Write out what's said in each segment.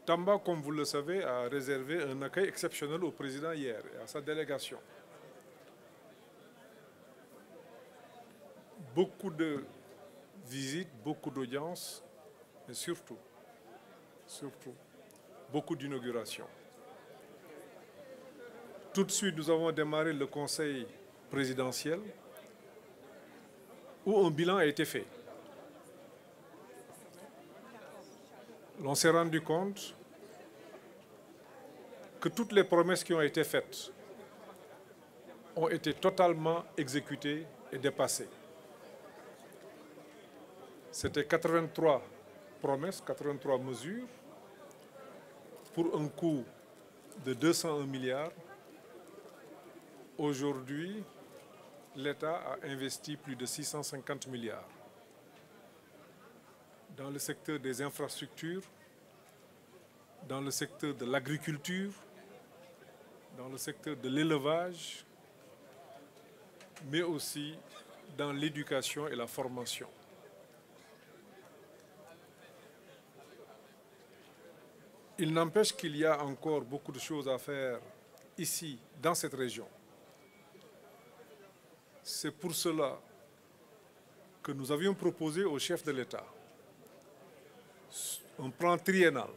Tamba, comme vous le savez, a réservé un accueil exceptionnel au président hier et à sa délégation. Beaucoup de visites, beaucoup d'audiences, mais surtout, beaucoup d'inaugurations. Tout de suite, nous avons démarré le conseil présidentiel où un bilan a été fait. On s'est rendu compte que toutes les promesses qui ont été faites ont été totalement exécutées et dépassées. C'était 83 promesses, 83 mesures pour un coût de 201 milliards. Aujourd'hui, l'État a investi plus de 650 milliards dans le secteur des infrastructures, dans le secteur de l'agriculture, dans le secteur de l'élevage, mais aussi dans l'éducation et la formation. Il n'empêche qu'il y a encore beaucoup de choses à faire ici, dans cette région. C'est pour cela que nous avions proposé au chef de l'État un plan triennal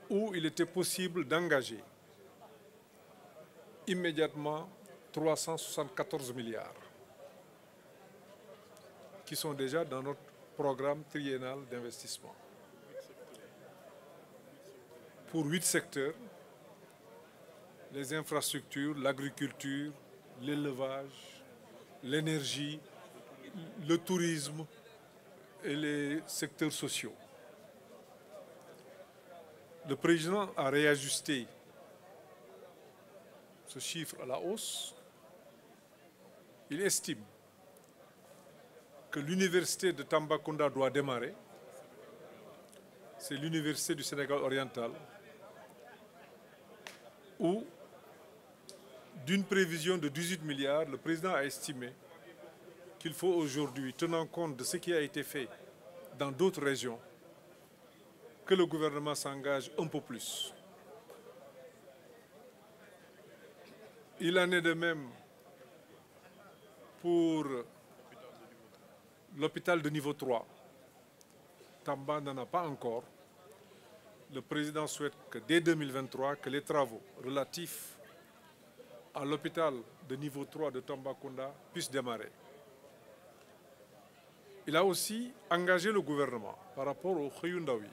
où il était possible d'engager immédiatement 374 milliards qui sont déjà dans notre programme triennal d'investissement. Pour 8 secteurs, les infrastructures, l'agriculture, l'élevage, l'énergie, le tourisme et les secteurs sociaux. Le président a réajusté ce chiffre à la hausse. Il estime que l'université de Tambacounda doit démarrer. C'est l'université du Sénégal oriental, où, d'une prévision de 18 milliards, le président a estimé qu'il faut aujourd'hui, tenant compte de ce qui a été fait dans d'autres régions, que le gouvernement s'engage un peu plus. Il en est de même pour l'hôpital de niveau 3. Tamba n'en a pas encore. Le président souhaite que dès 2023, que les travaux relatifs à l'hôpital de niveau 3 de Tambacounda puissent démarrer. Il a aussi engagé le gouvernement par rapport au Khayundawi,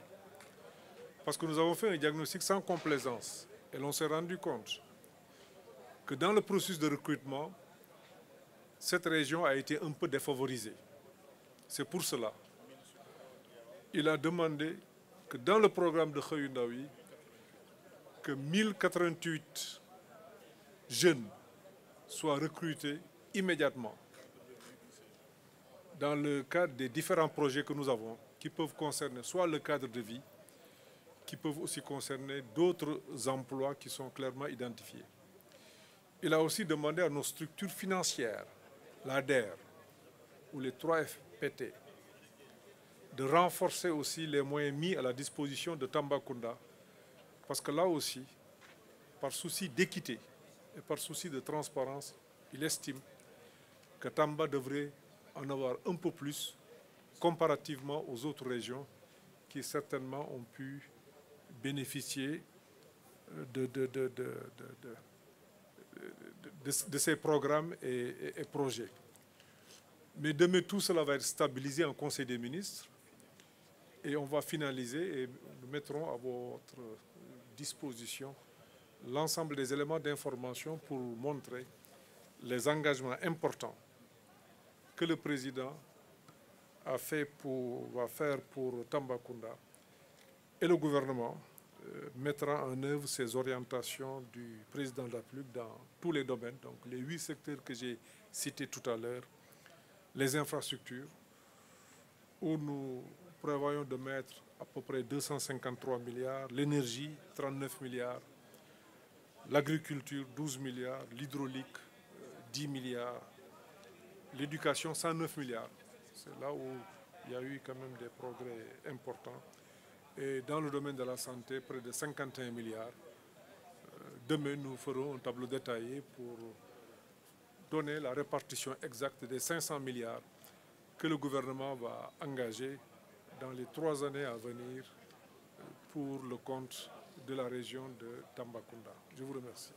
parce que nous avons fait un diagnostic sans complaisance et l'on s'est rendu compte que dans le processus de recrutement, cette région a été un peu défavorisée. C'est pour cela qu'il a demandé que dans le programme de Khayundawi, que 1088 jeunes soient recrutés immédiatement dans le cadre des différents projets que nous avons, qui peuvent concerner soit le cadre de vie, qui peuvent aussi concerner d'autres emplois qui sont clairement identifiés. Il a aussi demandé à nos structures financières, l'ADER ou les 3 FPT, de renforcer aussi les moyens mis à la disposition de Tambacounda, parce que là aussi, par souci d'équité et par souci de transparence, il estime que Tamba devrait en avoir un peu plus comparativement aux autres régions qui certainement ont pu bénéficier de ces programmes et projets. Mais demain, tout cela va être stabilisé en Conseil des ministres et on va finaliser et nous mettrons à votre disposition l'ensemble des éléments d'information pour montrer les engagements importants que le président va faire pour Tambacounda et le gouvernement mettra en œuvre ces orientations du président de la République dans tous les domaines, donc les 8 secteurs que j'ai cités tout à l'heure, les infrastructures, où nous prévoyons de mettre à peu près 253 milliards, l'énergie, 39 milliards, l'agriculture, 12 milliards, l'hydraulique, 10 milliards, l'éducation, 109 milliards. C'est là où il y a eu quand même des progrès importants. Et dans le domaine de la santé, près de 51 milliards. Demain, nous ferons un tableau détaillé pour donner la répartition exacte des 500 milliards que le gouvernement va engager dans les 3 années à venir pour le compte de la région de Tambacounda. Je vous remercie.